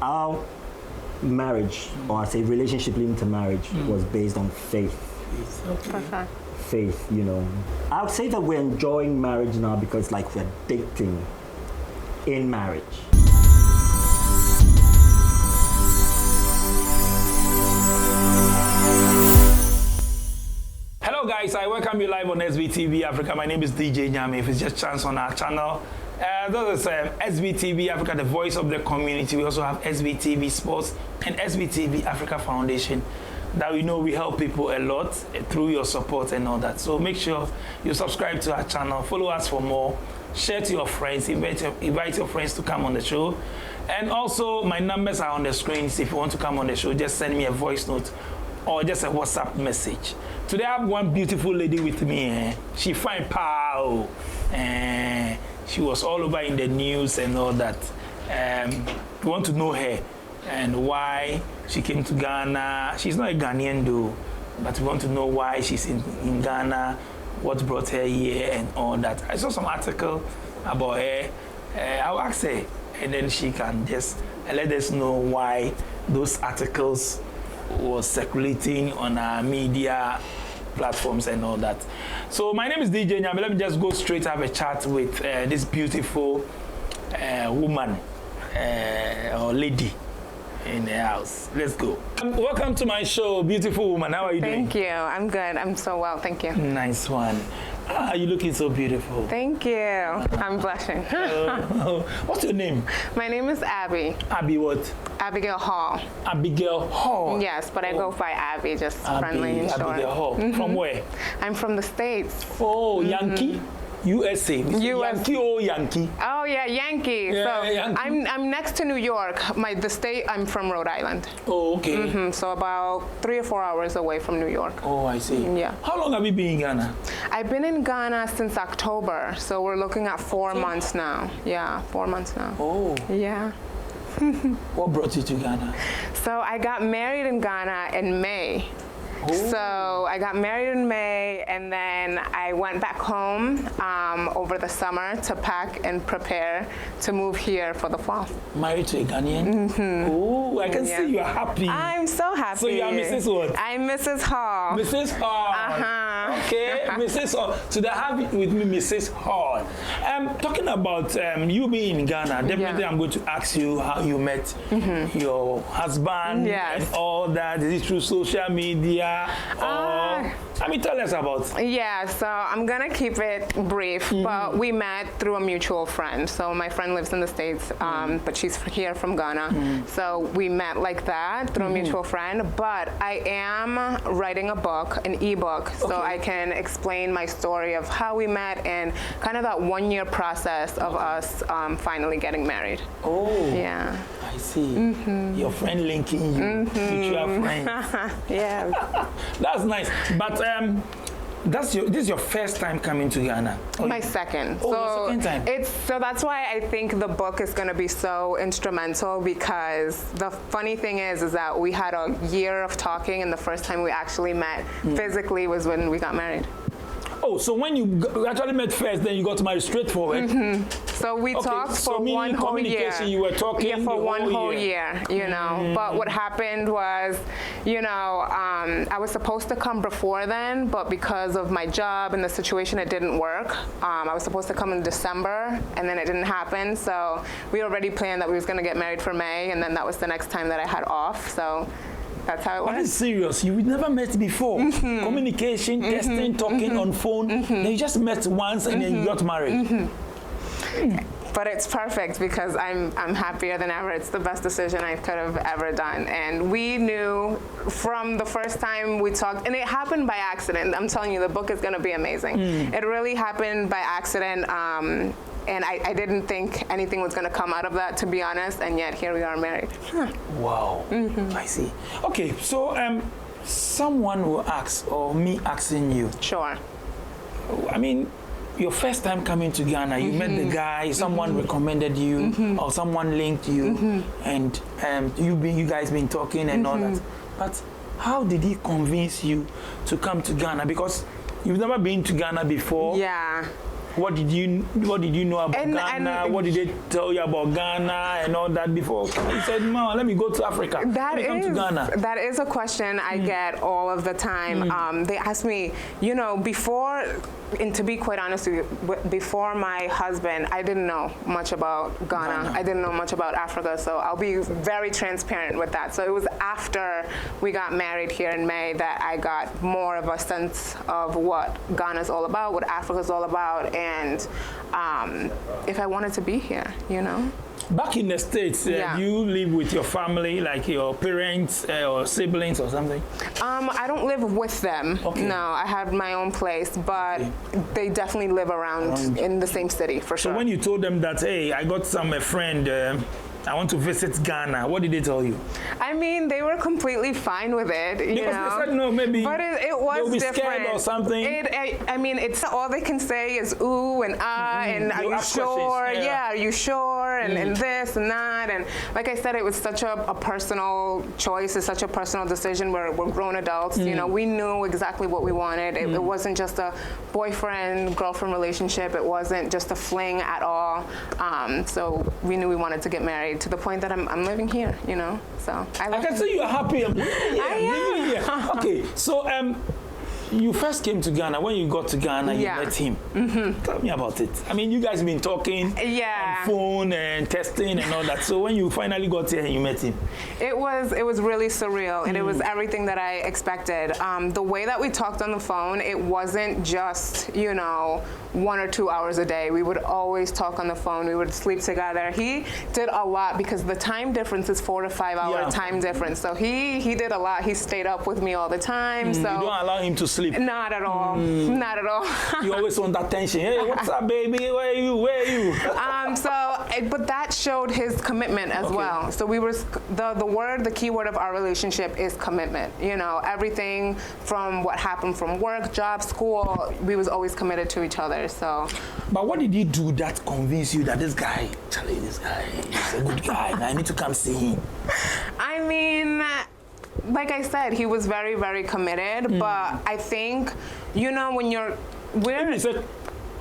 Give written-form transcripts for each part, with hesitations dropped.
our marriage, or I say relationship leading to marriage, was based on faith. Okay. Faith, you know. I would say that we're enjoying marriage now because like we're dating in marriage. Hello guys, I welcome you live on SBTV Africa. My name is DJ Nyame. If it's just chance on our channel, this is SBTV Africa, the voice of the community. We also have SBTV Sports and SBTV Africa Foundation that we know we help people a lot through your support and all that. So make sure you subscribe to our channel, follow us for more, share to your friends, invite your friends to come on the show. And also my numbers are on the screen. So if you want to come on the show, just send me a voice note or just a WhatsApp message. Today I have one beautiful lady with me. She fine pal. She was all over in the news and all that. We want to know her and why she came to Ghana. She's not a Ghanaian though, but we want to know why she's in Ghana, what brought her here and all that. I saw some article about her. I'll ask her and then she can just let us know why those articles was circulating on our media platforms and all that. So my name is DJ Nyame. Let me just go straight have a chat with this beautiful woman or lady in the house. Let's go. Welcome to my show, beautiful woman. How are you doing? Thank you. I'm good. I'm so well. Thank you. Nice one. You're looking so beautiful. Thank you. I'm blushing. What's your name? My name is Abby. Abby what? Abigail Hall. Abigail Hall. Yes, but I go by Abby, just friendly and short. Abigail Hall. From where? I'm from the States. Oh, Yankee? USA. Yankee or Yankee? Oh yeah, Yankee. Yeah, so Yankee. I'm next to New York. The state, I'm from Rhode Island. Oh, okay. So about 3 or 4 hours away from New York. Oh, I see. Yeah. How long have you been in Ghana? I've been in Ghana since October, so we're looking at 4 months now. Yeah, 4 months now. Oh. Yeah. What brought you to Ghana? So I got married in Ghana in May. Oh. So I got married in May, and then I went back home over the summer to pack and prepare to move here for the fall. Married to a Ghanaian? Oh, I can see you're happy. I'm so happy. So you're Mrs. what? I'm Mrs. Hall. Mrs. Hall. Okay, Mrs. Hall. So they have with me Mrs. Hall. Talking about you being in Ghana, definitely I'm going to ask you how you met your husband and all that. Is it through social media? Tell us about. Yeah, so I'm gonna keep it brief, but we met through a mutual friend. So my friend lives in the States, but she's here from Ghana. So we met like that through a mutual friend. But I am writing a book, an ebook, so I can explain my story of how we met and kind of that 1 year process of us finally getting married. Oh. Yeah. I see. Your friend linking you, mutual friend. Yeah. That's nice. But this is your first time coming to Ghana? My second. Oh, so your second time. So that's why I think the book is going to be so instrumental, because the funny thing is that we had a year of talking, and the first time we actually met physically was when we got married. Oh, so when you actually met first, then you got married straight forward? So we talked for one whole year. You were talking for one whole year, you know. But what happened was, I was supposed to come before then, but because of my job and the situation, it didn't work. I was supposed to come in December, and then it didn't happen. So we already planned that we was going to get married for May, and then that was the next time that I had off. So that's how it was. That is serious. You never met before. Communication, testing, talking on phone. Then you just met once and then you got married. But it's perfect because I'm happier than ever. It's the best decision I could have ever done. And we knew from the first time we talked, and it happened by accident. I'm telling you, the book is going to be amazing. It really happened by accident. And I didn't think anything was going to come out of that, to be honest, and yet here we are married. Wow. I see. Okay, so someone will ask, or me asking you. Sure. I mean, your first time coming to Ghana, you met the guy, someone recommended you, or someone linked you, and you guys been talking and all that. But how did he convince you to come to Ghana? Because you've never been to Ghana before. Yeah. What did you know about Ghana? What did they tell you about Ghana and all that before? You said, "Mom, let me go to Africa. Let me come to Ghana." That is a question I get all of the time. They ask me, you know, before, and to be quite honest with you, before my husband, I didn't know much about Ghana. I didn't know much about Africa, so I'll be very transparent with that. So it was after we got married here in May that I got more of a sense of what Ghana's all about, what Africa's all about, and if I wanted to be here, you know. Back in the States, do you live with your family, like your parents or siblings or something? I don't live with them. Okay. No, I have my own place, but they definitely live around in the same city, for sure. So when you told them that, hey, I got a friend, I want to visit Ghana, what did they tell you? I mean, they were completely fine with it, you because know. they said no, maybe but it was they'll be different. scared or something. I mean, it's all they can say is ooh and and are you sure? Yeah, are you sure? And this and that. And like I said, it was such a personal choice. It's such a personal decision. We're grown adults. You know, we knew exactly what we wanted. It wasn't just a boyfriend-girlfriend relationship. It wasn't just a fling at all. So we knew we wanted to get married, to the point that I'm living here, you know. So I can see you're happy. I am. Okay, so you first came to Ghana. When you got to Ghana, you met him. Tell me about it. I mean, you guys have been talking on phone and testing and all that. So when you finally got here and you met him, it was really surreal, and it was everything that I expected. The way that we talked on the phone, it wasn't just, you know, 1 or 2 hours a day. We would always talk on the phone. We would sleep together. He did a lot because the time difference is 4 to 5 hour time difference. So he did a lot. He stayed up with me all the time. So you don't allow him to sleep? Not at all. Not at all. You always want attention. Hey, what's up, baby? Where are you? Where are you? But that showed his commitment as well. So we were the key word of our relationship is commitment. You know, everything from what happened from work, job, school, we was always committed to each other. So, but what did he do that convinced you that this guy, Charlie, this guy is a good guy, and I need to come see him? I mean, like I said, he was very, very committed. But I think, you know, when you're,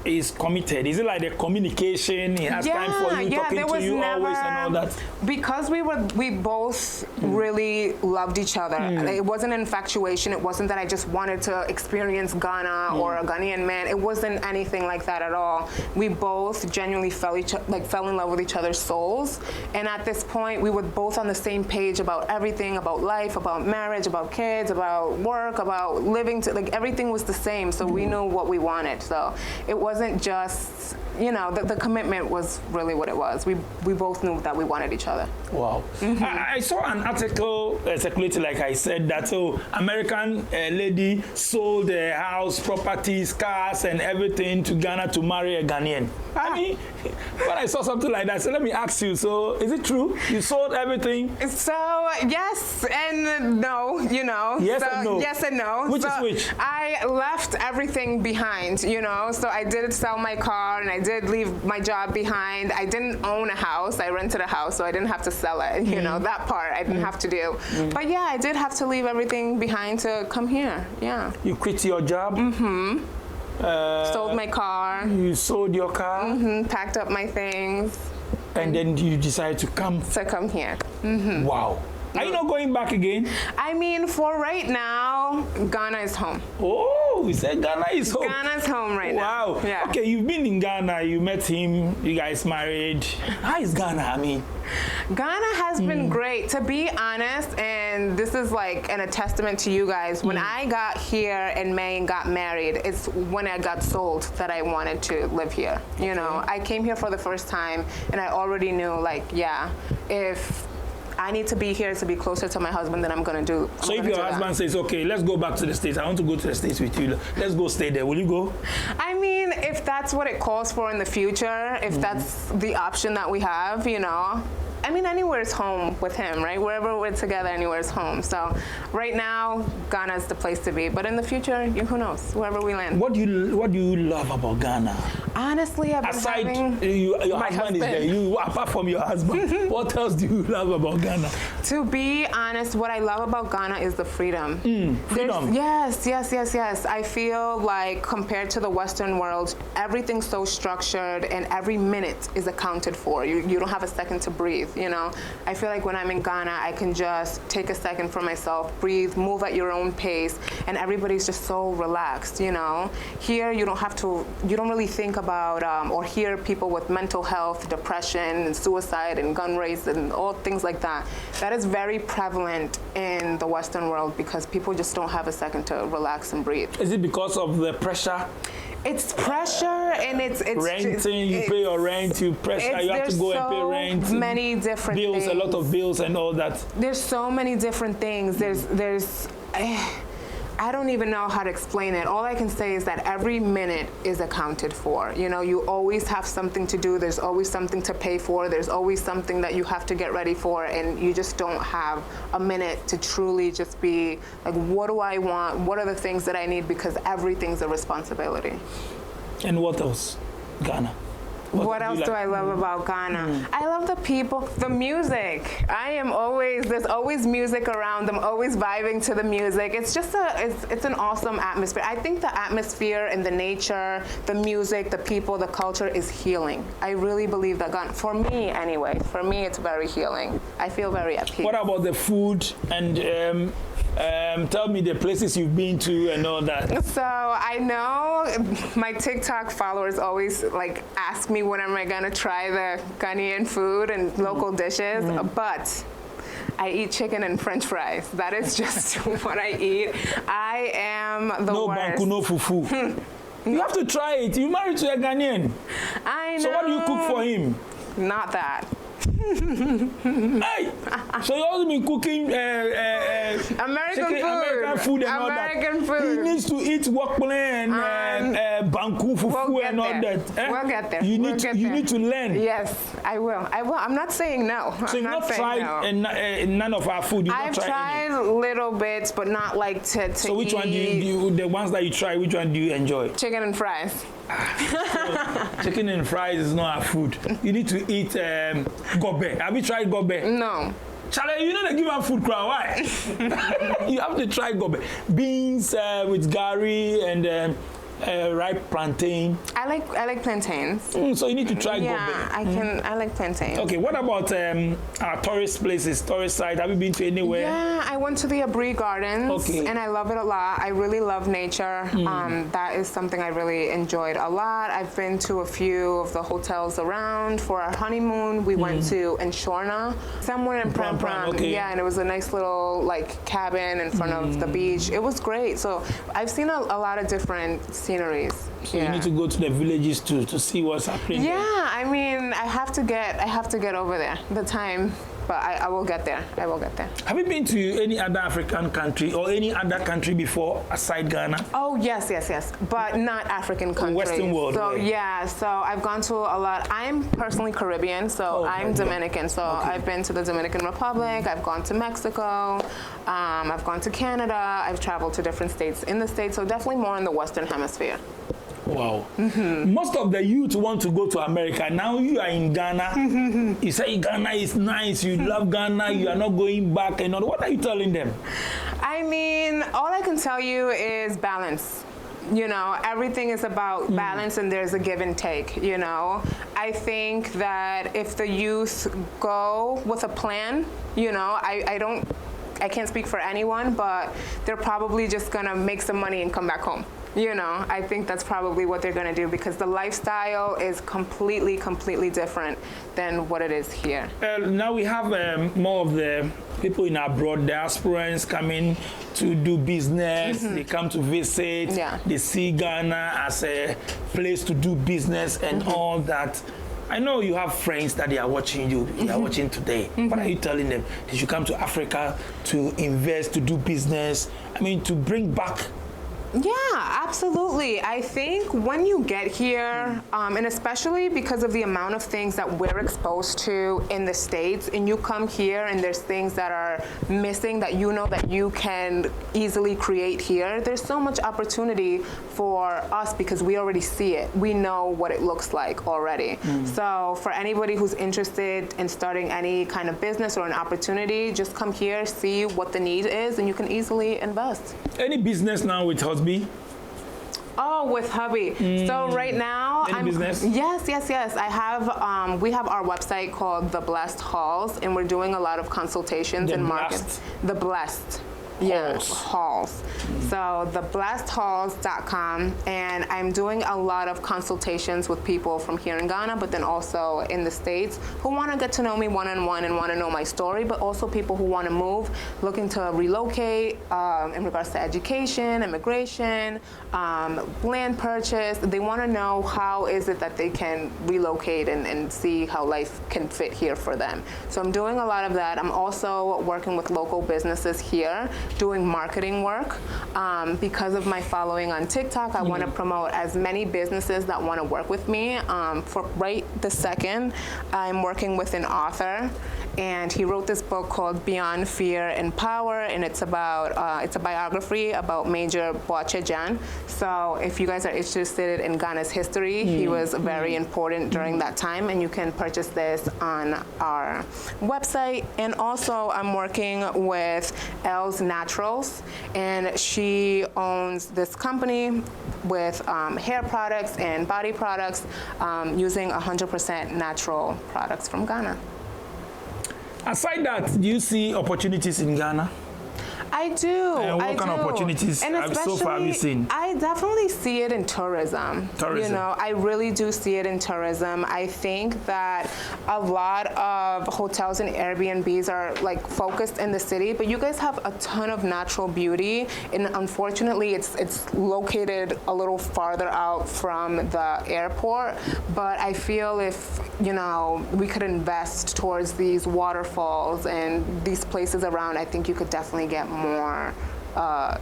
is committed? Is it like the communication? He has time for you, talking to you always and all that? Because we both really loved each other. It wasn't infatuation. It wasn't that I just wanted to experience Ghana or a Ghanaian man. It wasn't anything like that at all. We both genuinely fell in love with each other's souls. And at this point, we were both on the same page about everything, about life, about marriage, about kids, about work, about living. Everything was the same. So we knew what we wanted. So it wasn't just, you know, the commitment was really what it was. We both knew that we wanted each other. Wow. I saw an article circulating, like I said, that American lady sold her house, properties, cars, and everything to Ghana to marry a Ghanaian. I mean, when I saw something like that, so let me ask you, so is it true? You sold everything? So, yes and no, you know. Yes and no? Yes and no. Which is which? I left everything behind, you know. So I did sell my car, and I did leave my job behind. I didn't own a house. I rented a house, so I didn't have to sell it. You know, that part I didn't have to do. But yeah, I did have to leave everything behind to come here. Yeah. You quit your job? Sold my car. You sold your car? Packed up my things. And then you decided to come? To come here. Wow. Are you not going back again? I mean, for right now, Ghana is home. Oh, you said Ghana is home. Ghana's home right now. Wow. Yeah. Okay, you've been in Ghana, you met him, you guys married. How is Ghana? I mean, Ghana has been great, to be honest, and this is like a testament to you guys. When I got here in May and got married, it's when I got sold that I wanted to live here. You know, I came here for the first time, and I already knew, like, yeah, if I need to be here to be closer to my husband, then I'm going to do. So if your husband says, okay, let's go back to the States, I want to go to the States with you, let's go stay there, will you go? I mean, if that's what it calls for in the future, if that's the option that we have, you know, I mean, anywhere's home with him, right? Wherever we're together, anywhere's home. So right now, Ghana's the place to be. But in the future, who knows? Wherever we land. What do you love about Ghana? Honestly, I've been Aside having your my husband is there. You apart from your husband, what else do you love about Ghana? To be honest, what I love about Ghana is the freedom. Freedom. Yes. I feel like compared to the Western world, everything's so structured and every minute is accounted for. You don't have a second to breathe, you know? I feel like when I'm in Ghana, I can just take a second for myself, breathe, move at your own pace, and everybody's just so relaxed, you know? Here, you don't really think about or hear people with mental health, depression, and suicide, and gun rates, and all things like that. That is very prevalent in the Western world because people just don't have a second to relax and breathe. Is it because of the pressure? It's pressure and it's renting. You pay your rent. You pressure. You have to go and pay rent. Many different bills, things. A lot of bills and all that. There's so many different things. There's. I don't even know how to explain it. All I can say is that every minute is accounted for. You know, you always have something to do. There's always something to pay for. There's always something that you have to get ready for, and you just don't have a minute to truly just be like, what do I want? What are the things that I need? Because everything's a responsibility. And what else? Ghana. What else do I love about Ghana? I love the people, the music. There's always music around. I'm always vibing to the music. It's just it's an awesome atmosphere. I think the atmosphere and the nature, the music, the people, the culture is healing. I really believe that Ghana, for me anyway, it's very healing. I feel very at peace. What about the food and tell me the places you've been to and all that. So I know my TikTok followers always like ask me when am I gonna try the Ghanaian food and local dishes, but I eat chicken and French fries. That is just what I eat. I am the worst. No banku, no fufu. You have to try it. You married to a Ghanaian. I know. So what do you cook for him? Not that. Hey, so you also been cooking American food and all that. He needs to eat wakpole and banku fufu and all that. We'll get there. You need to learn. Yes, I will. I'm not saying no. So you've not tried none of our food? I've tried little bits, but not like to So which eat. one do you, the ones that you try, which one do you enjoy? Chicken and fries. So, chicken and fries is not our food. You need to eat gobe. Have you tried gobe? No. Charlie, you know they give out food crowd. Why? You have to try gobe. Beans with gari and ripe plantain. I like plantains. So you need to try gobe. Yeah, I like plantains. Okay, what about our tourist places, tourist sites? Have you been to anywhere? Yeah, I went to the Abri Gardens, Okay. and I love it a lot. I really love nature. That is something I really enjoyed a lot. I've been to a few of the hotels around for our honeymoon. We went to Nshorna, somewhere in Pram Pram. Okay. Yeah, and it was a nice little like cabin in front of the beach. It was great. So I've seen a lot of different sceneries. So you need to go to the villages to see what's happening. Yeah, there. I mean, I have to get over there. The time, but I will get there. I will get there. Have you been to any other African country or any other country before aside Ghana? Oh yes, but not African countries. Western world. So right? yeah, so I've gone to a lot. I'm personally Caribbean, so I'm Dominican. So I've been to the Dominican Republic. I've gone to Mexico. I've gone to Canada. I've traveled to different states in the States. So definitely more in the Western Hemisphere. Wow. Most of the youth want to go to America. Now you are in Ghana. You say Ghana is nice. You love Ghana. You are not going back and all. What are you telling them? I mean, all I can tell you is balance. You know, everything is about balance and there's a give and take, you know. I think that if the youth go with a plan, you know, I can't speak for anyone, but they're probably just gonna make some money and come back home. You know, I think that's probably what they're gonna do because the lifestyle is completely different than what it is here. Now we have more of the people in abroad, diasporans coming to do business. They come to visit. Yeah. They see Ghana as a place to do business and all that. I know you have friends that they are watching you. They are watching today. What are you telling them? They should come to Africa to invest, to do business. I mean, to bring back Yeah, absolutely. I think when you get here, and especially because of the amount of things that we're exposed to in the States, and you come here and there's things that are missing that you know that you can easily create here, there's so much opportunity for us because we already see it. We know what it looks like already. So for anybody who's interested in starting any kind of business or an opportunity, just come here, see what the need is, and you can easily invest. Any business now with husband? Oh, with hubby. So right now, business? Yes. I have. We have our website called The Blessed Halls, and we're doing a lot of consultations and markets. The Blessed. Yeah, halls. So theblessedhalls.com, and I'm doing a lot of consultations with people from here in Ghana, but then also in the States who want to get to know me one-on-one and want to know my story, but also people who want to move, looking to relocate in regards to education, immigration, land purchase. They want to know how is it that they can relocate and see how life can fit here for them. So I'm doing a lot of that. I'm also working with local businesses here, doing marketing work. Because of my following on TikTok, I want to promote as many businesses that want to work with me. For right this second, I'm working with an author, and he wrote this book called Beyond Fear and Power, and it's about it's a biography about Major Boache Jan. So if you guys are interested in Ghana's history, he was very important during that time, and you can purchase this on our website. And also, I'm working with Elle's Naturals, and she owns this company with hair products and body products using 100% natural products from Ghana. Aside that, do you see opportunities in Ghana? I do. What kind of opportunities so far have you seen? I definitely see it in tourism. You know, I really do see it in tourism. I think that a lot of hotels and Airbnbs are like focused in the city, but you guys have a ton of natural beauty, and unfortunately, it's located a little farther out from the airport. But I feel if we could invest towards these waterfalls and these places around, I think you could definitely get more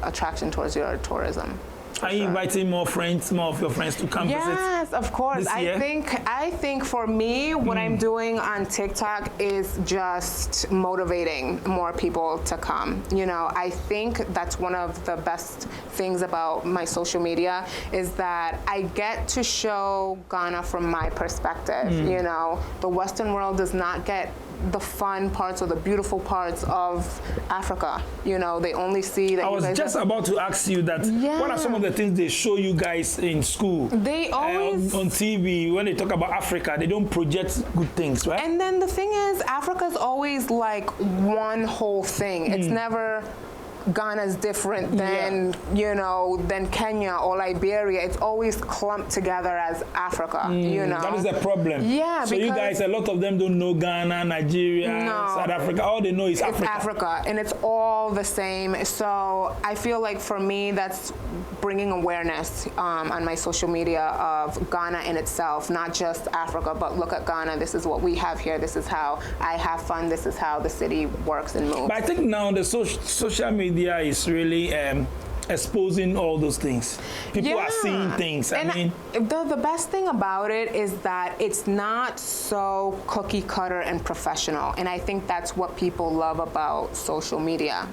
attraction towards your tourism. Are you inviting more of your friends to come visit? Yes, of course. I think for me, what I'm doing on TikTok is just motivating more people to come. I think that's one of the best things about my social media is that I get to show Ghana from my perspective. The Western world does not get the fun parts or the beautiful parts of Africa. They only see that. I was just about to ask you that. Yeah. What are some of the things they show you guys in school? They always on TV when they talk about Africa, they don't project good things, right? And then the thing is, Africa's always like one whole thing. It's never Ghana's different than than Kenya or Liberia. It's always clumped together as Africa. That is the problem. Yeah, so you guys, a lot of them don't know Ghana, Nigeria, South Africa. All they know is Africa. It's Africa, and it's all the same. So I feel like for me, that's bringing awareness on my social media of Ghana in itself, not just Africa, but look at Ghana. This is what we have here. This is how I have fun. This is how the city works and moves. But I think now the social media is really exposing all those things. People are seeing things. The best thing about it is that it's not so cookie cutter and professional. And I think that's what people love about social media.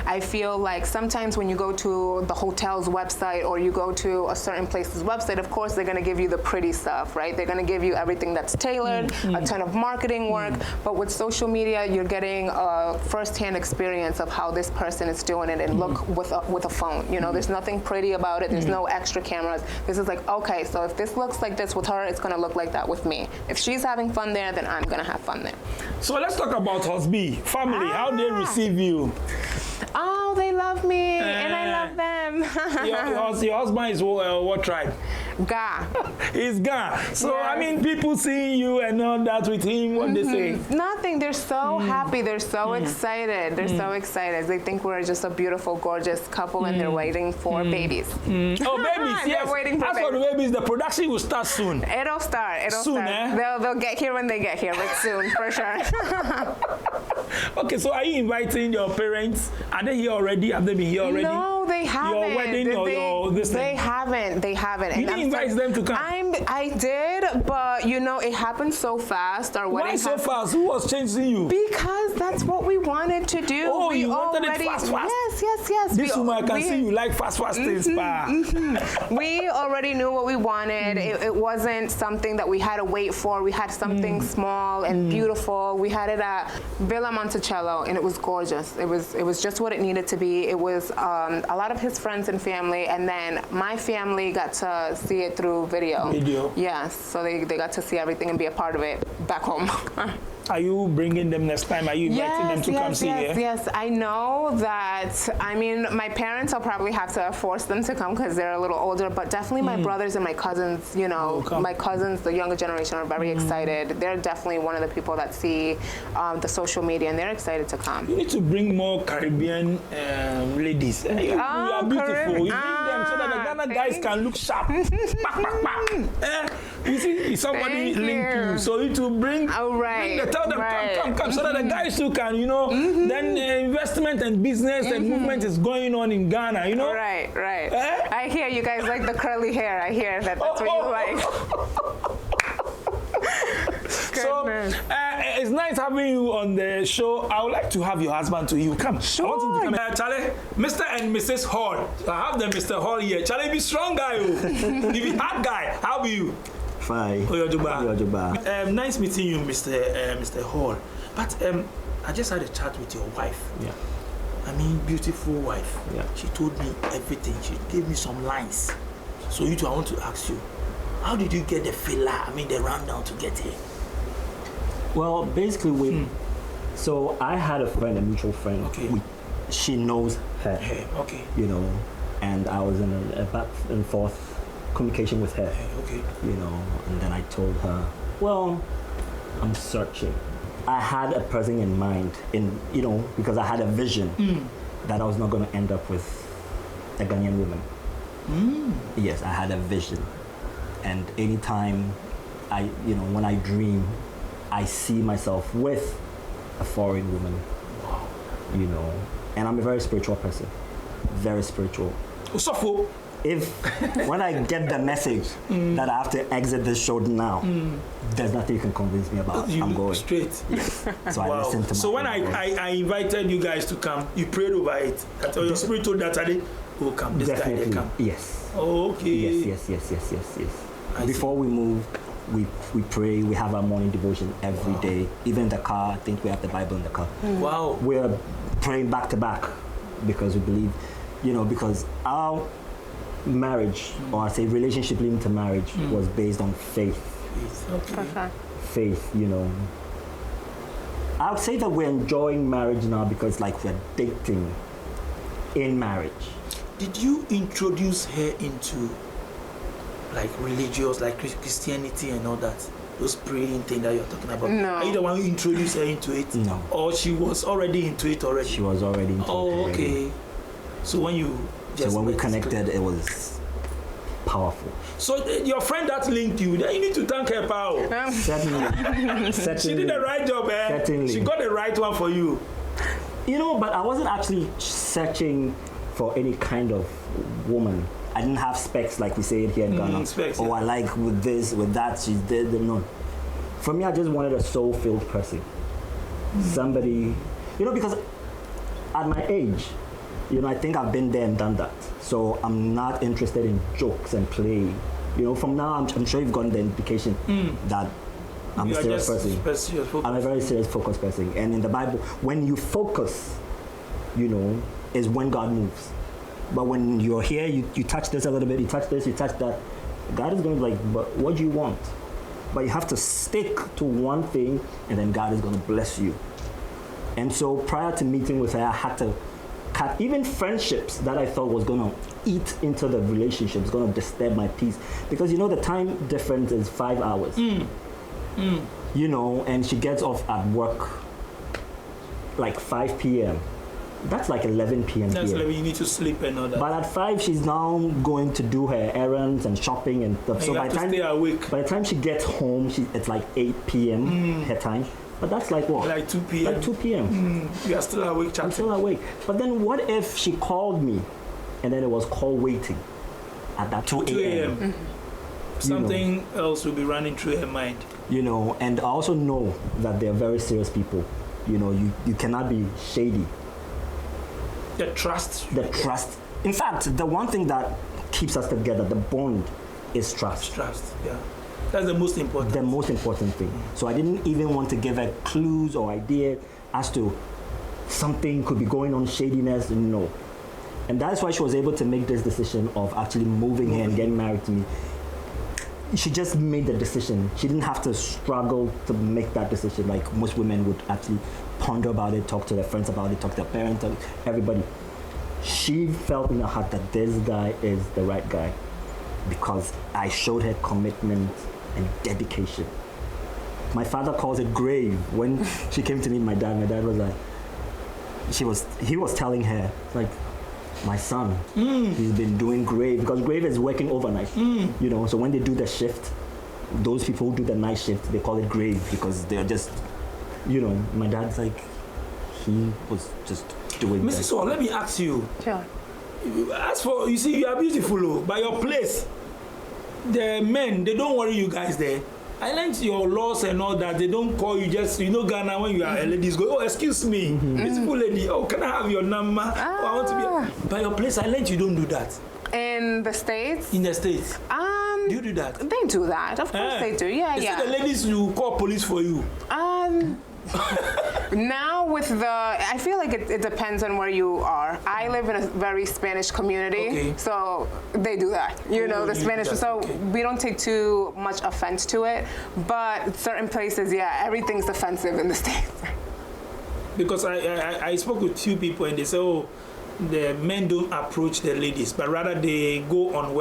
I feel like sometimes when you go to the hotel's website or you go to a certain place's website, of course, they're going to give you the pretty stuff, right? They're going to give you everything that's tailored, a ton of marketing work. But with social media, you're getting a first-hand experience of how this person is doing it and look with a phone. There's nothing pretty about it. There's no extra cameras. This is like, okay, so if this looks like this with her, it's going to look like that with me. If she's having fun there, then I'm going to have fun there. So let's talk about husband, family. How they receive you? Oh, they love me, and I love them. Your husband is what tribe? Ga. He's Ga. So, people seeing you and all that with him, what they say? Nothing. They're so happy. They're so excited. They're so excited. They think we're just a beautiful, gorgeous couple, and they're waiting for babies. Oh, babies, yes. They're waiting for As for the babies, the production will start soon. It'll start. Soon, eh? They'll get here when they get here, but soon, for sure. Okay, so are you inviting your parents? Are they here already? Have they been here already? No, they haven't. Your wedding or your this They thing? haven't. They haven't. You didn't invite them to come. I did, but you know, it happened so fast. Our wedding. Why so fast? Who was chasing you? Because that's what we wanted to do. Oh, we you wanted it already, fast. Yes. This woman, I can see you like fast things, pa. We already knew what we wanted. It wasn't something that we had to wait for. We had something small and beautiful. We had it at Villa Monticello, and it was gorgeous. It was just what it needed to be. It was a lot of his friends and family, and then my family got to see it through video. Yes, so they got to see everything and be a part of it back home. Are you bringing them next time? Are you inviting them to come see here? Yes, I know that. I mean, my parents, I'll probably have to force them to come because they're a little older, but definitely my brothers and my cousins, you know, my cousins, the younger generation, are very excited. They're definitely one of the people that see the social media, and they're excited to come. You need to bring more Caribbean ladies. You are beautiful. You bring them so that the Ghana guys can look sharp. You see, somebody linked you, so you to bring. Right. Tell them come, so that the guys too can, you know. Then investment and business and movement is going on in Ghana, you know. Right. I hear you guys like the curly hair. I hear that. That's what you like. So it's nice having you on the show. I would like to have your husband to you. Come. Sure. I want him to come. Charlie, Mr. and Mrs. Hall. I have the Mr. Hall here. Charlie, be strong guy. If you hard guy, how be you? Fine. Oyojuba. Nice meeting you, Mr. Hall. But I just had a chat with your wife. Yeah. I mean, beautiful wife. Yeah. She told me everything. She gave me some lines. So you two, I want to ask you, how did you get the the rundown to get here? Well, basically, so I had a friend, a mutual friend. Okay. She knows her. Hey, okay. You know, and I was in a back and forth communication with her. Hey, okay. You know, and then I told her, well, I'm searching. I had a person in mind, because I had a vision that I was not going to end up with a Ghanaian woman. Yes, I had a vision. And anytime when I dream, I see myself with a foreign woman. Wow. You know, and I'm a very spiritual person. Very spiritual. So, when I get the message that I have to exit this show now, there's nothing you can convince me about. I'm going straight. Yes. So I listen to my So when I invited you guys to come, you prayed over it. That your spirit told that they will come. This definitely. guy they come. Yes. Oh, okay. Yes. Before we move, we pray. We have our morning devotion every day. Even in the car, I think we have the Bible in the car. Wow. We're praying back to back because we believe, because our marriage, or I say relationship leading to marriage, was based on faith. Okay. Faith, I would say that we're enjoying marriage now because we're dating in marriage. Did you introduce her into religious, Christianity and all that? Those praying thing that you're talking about? No. Are you the one who introduced her into it? No. Or she was already into it already? She was already into it. Oh, okay. So when you we connected, it was powerful. So your friend that linked you, then you need to thank her, pal. Certainly. She did the right job, eh? Certainly. She got the right one for you. But I wasn't actually searching for any kind of woman. I didn't have specs like we say it here in Ghana. Specs, I like with this, with that, she's dead. No. For me, I just wanted a soul-filled person. Somebody, because at my age, I think I've been there and done that. So I'm not interested in jokes and play. From now, I'm sure you've gotten the indication that I'm a serious person. I'm a very serious, focused person. And in the Bible, when you focus, is when God moves. But when you're here, you touch this a little bit, you touch this, you touch that, God is going to be like, but what do you want? But you have to stick to one thing, and then God is going to bless you. And so prior to meeting with her, I had to cut even friendships that I thought was going to eat into the relationship, it's going to disturb my peace. Because the time difference is 5 hours. And she gets off at work 5 p.m. That's 11 p.m. That's here. you need to sleep and all that. But at 5, she's now going to do her errands and shopping and stuff. So by the time she gets home, it's 8 p.m. her time. But that's what? 2 p.m. 2 p.m. You are still awake, chatting. I'm still awake. But then what if she called me and then it was call waiting at that 2 a.m. Something else will be running through her mind. You know, and I also know that they're very serious people. You know, you cannot be shady. The trust. The trust. In fact, the one thing that keeps us together, the bond, is trust. Trust, yeah. That's the most important. The most important thing. So I didn't even want to give her clues or idea as to something could be going on, shadiness. No. And that's why she was able to make this decision of actually moving here and getting married to me. She just made the decision. She didn't have to struggle to make that decision like most women would actually ponder about it, talk to their friends about it, talk to their parents, talk to everybody. She felt in her heart that this guy is the right guy because I showed her commitment and dedication. My father calls it grave. When she came to meet my dad was like, he was telling her, like, my son, he's been doing grave, because grave is working overnight, you know, so when they do the shift, those people who do the night shift, they call it grave because they're just, you know, my dad's like, he was just doing Mrs. So, let me ask you. Sure. As for, you see, you are beautiful, by your place, the men, they don't worry you guys there. I learned your laws and all that. They don't call you just, you know, Ghana, when you are a ladies go, oh, excuse me, beautiful lady, oh, can I have your number? Oh, I want to be. By your place, I learned you don't do that. In the States? In the States. Do you do that? They do that. Of course they do. Yeah, yeah. The ladies will call police for you. Now with the, I feel like it depends on where you are. I live in a very Spanish community, so they do that. You know, the Spanish, so we don't take too much offense to it. But certain places, yeah, everything's offensive in the States. Because I spoke with two people and they say, oh, the men don't approach the ladies, but rather they go on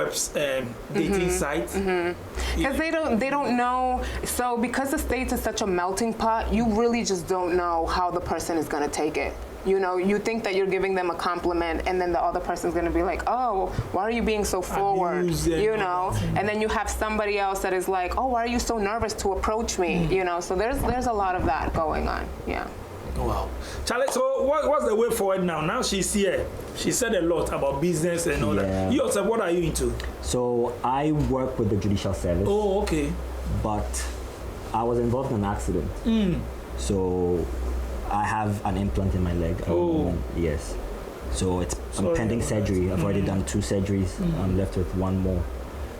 dating sites. Because they don't know. So because the States is such a melting pot, you really just don't know how the person is going to take it. You know, you think that you're giving them a compliment, and then the other person's going to be like, oh, why are you being so forward? You know, and then you have somebody else that is like, oh, why are you so nervous to approach me? You know, so there's a lot of that going on. Yeah. Wow. Charlie, so what's the way forward now? Now she's here. She said a lot about business and all that. You yourself, what are you into? So I work with the judicial service. Oh, okay. But I was involved in an accident. So I have an implant in my leg. Yes. So I'm pending surgery. I've already done 2 surgeries. I'm left with 1 more.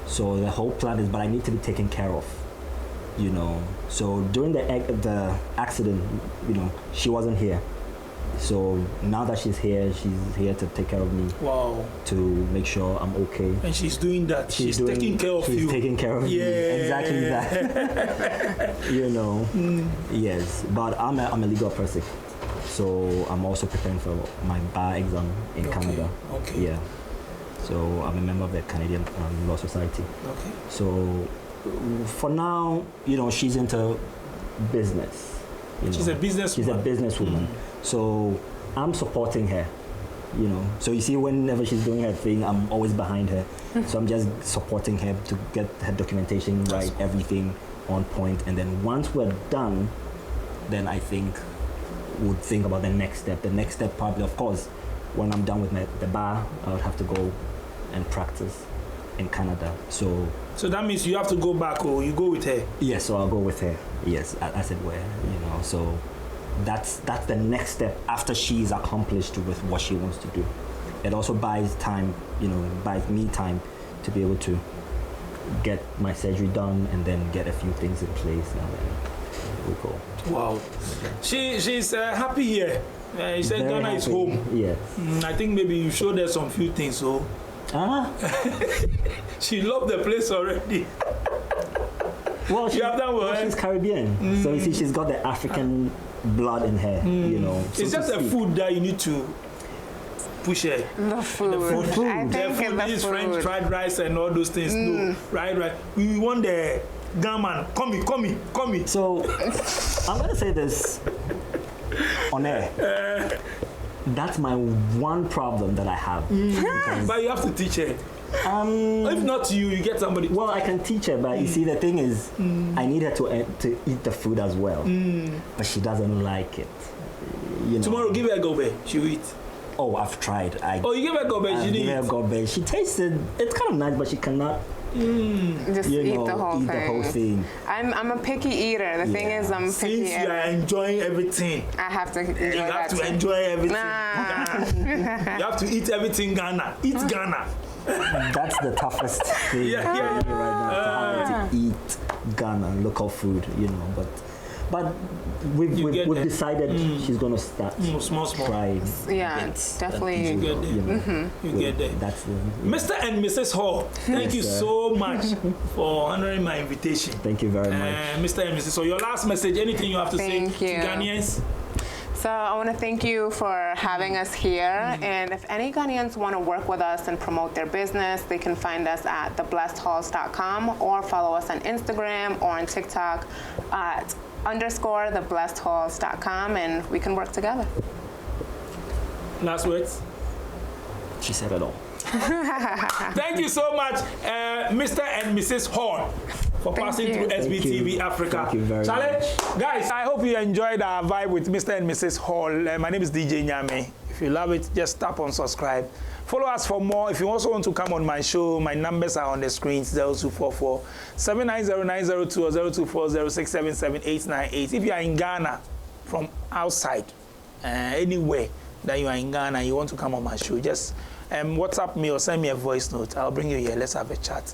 So the whole plan is, but I need to be taken care of. You know, so during the accident, you know, she wasn't here. So now that she's here to take care of me. Wow. To make sure I'm okay. And she's doing that. She's taking care of you. She's taking care of me. Exactly that. You know. Yes. But I'm a legal person. So I'm also preparing for my bar exam in Canada. Okay. Yeah. So I'm a member of the Canadian Law Society. Okay. So for now, you know, she's into business. She's a businesswoman. She's a businesswoman. So I'm supporting her, you know. So you see, whenever she's doing her thing, I'm always behind her. So I'm just supporting her to get her documentation right, everything on point. And then once we're done, then I think we'll think about the next step. The next step probably, of course, when I'm done with the bar, I would have to go and practice in Canada. So that means you have to go back, or you go with her? Yes, so I'll go with her. Yes, as it were, you know. So that's the next step after she's accomplished with what she wants to do. It also buys time, you know, buys me time to be able to get my surgery done and then get a few things in place, and then we'll go. Wow. She's happy here. You said Very Ghana happy. is home. Yes. I think maybe you showed her some few things, so. She loved the place already. Well, she's Caribbean, so you see, she's got the African blood in her, you know. It's just the food that you need to push her. The food. I think The food is French fried rice and all those things. No, right. We want the gammon. Come me. So I'm gonna say this on air. That's my one problem that I have. But you have to teach her. If not you get somebody. Well, I can teach her, but you see, the thing is, I need her to eat the food as well. But she doesn't like it. You know. Tomorrow, give her a go, babe. She'll eat. Oh, I've tried. Oh, you gave her garbage. I You gave her did. garbage. She tasted. It's kind of nice, but she cannot. Just You eat know, the whole eat thing. the whole thing. I'm a picky eater. The thing Yeah. is, I'm a picky Since you are eater. enjoying everything, I have to enjoy you have that to too. enjoy everything. Nah. You have to eat everything Ghana. Eat Ghana. That's the toughest thing Yeah, for yeah, me right now, to eat Ghana local food, you know. But we've get there. decided she's gonna start Small. trying. Yeah, definitely. You get there. You know, You get there. That's the. Mr. and Mrs. Hall, thank you sir. so much for honoring my invitation. Thank you very much. Mr. and Mrs. So your last message, anything you have to Thank say you. to Ghanaians? So I want to thank you for having us here. And if any Ghanaians want to work with us and promote their business, they can find us at theblessedhalls.com or follow us on Instagram or on TikTok at _theblessedhalls.com, and we can work together. Last words? She said it all. Thank you so much, Mr. and Mrs. Hall, for passing you. through Thank SBTV you. Africa. Thank you very Charlie, much. guys, I hope you enjoyed our vibe with Mr. and Mrs. Hall. My name is DJ Nyame. If you love it, just tap on subscribe. Follow us for more. If you also want to come on my show, my numbers are on the screens, 0244 790-902 or 0240-677-898. If you are in Ghana from outside, anywhere that you are in Ghana, you want to come on my show, just WhatsApp me or send me a voice note. I'll bring you here. Let's have a chat.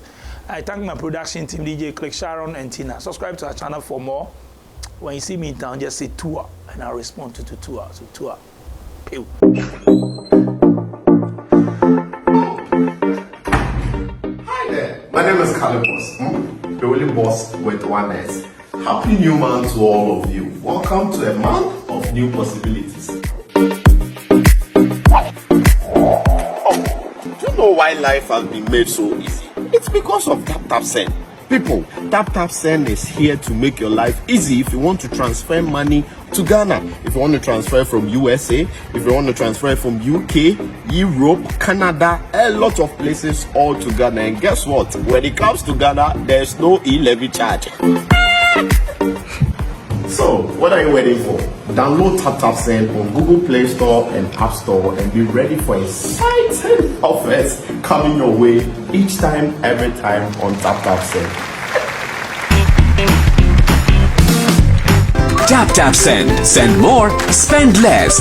I thank my production team, DJ Click, Sharon, and Tina. Subscribe to our channel for more. When you see me in town, just say tour, and I'll respond to tour. So tour. Pew. Hi there, my name is Calibos, the only boss with one S. Happy new month to all of you. Welcome to a month of new possibilities. Do you know why life has been made so easy? It's because of TapTapSend. People, TapTapSend is here to make your life easy if you want to transfer money to Ghana. If you want to transfer from USA, if you want to transfer from UK, Europe, Canada, a lot of places all to Ghana. And guess what? When it comes to Ghana, there's no e-levy charge. So, what are you waiting for? Download TapTapSend on Google Play Store and App Store and be ready for exciting offers coming your way each time, every time on TapTapSend. TapTapSend. Send more, spend less.